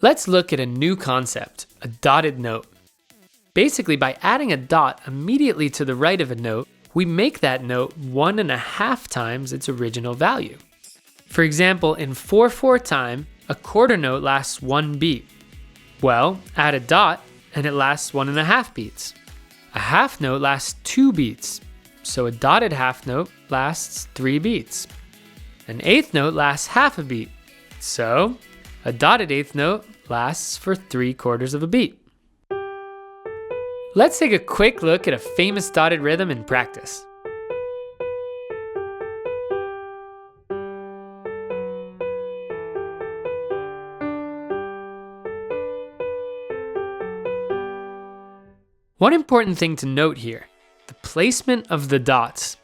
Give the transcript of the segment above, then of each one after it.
Let's look at a new concept, a dotted note. Basically, by adding a dot immediately to the right of a note, we make that note 1.5 times its original value. For example, in 4/4 time, a quarter note lasts 1 beat. Well, add a dot and it lasts 1.5 beats. A half note lasts 2 beats, so a dotted half note lasts 3 beats. An eighth note lasts half a beat, so a dotted eighth note lasts for 3/4 of a beat. Let's take a quick look at a famous dotted rhythm in practice. One important thing to note here, the placement of the dots.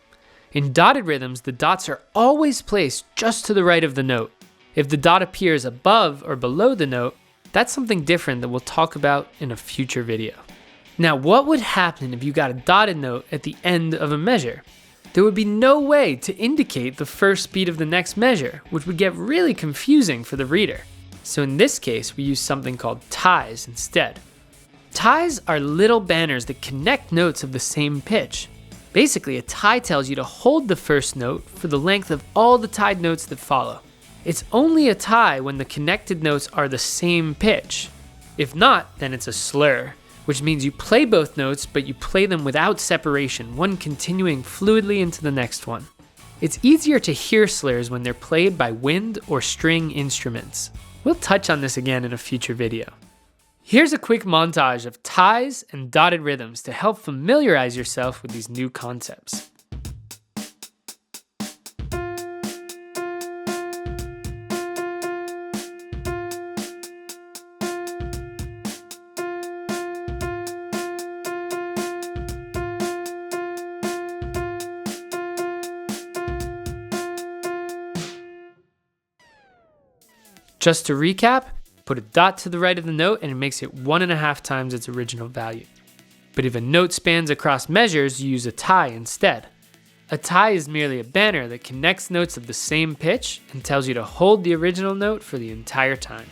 In dotted rhythms, the dots are always placed just to the right of the note. If the dot appears above or below the note, that's something different that we'll talk about in a future video. Now, what would happen if you got a dotted note at the end of a measure? There would be no way to indicate the first beat of the next measure, which would get really confusing for the reader. So in this case, we use something called ties instead. Ties are little banners that connect notes of the same pitch. Basically, a tie tells you to hold the first note for the length of all the tied notes that follow. It's only a tie when the connected notes are the same pitch. If not, then it's a slur, which means you play both notes, but you play them without separation, one continuing fluidly into the next one. It's easier to hear slurs when they're played by wind or string instruments. We'll touch on this again in a future video. Here's a quick montage of ties and dotted rhythms to help familiarize yourself with these new concepts. Just to recap, put a dot to the right of the note and it makes it 1.5 times its original value. But if a note spans across measures, you use a tie instead. A tie is merely a banner that connects notes of the same pitch and tells you to hold the original note for the entire time.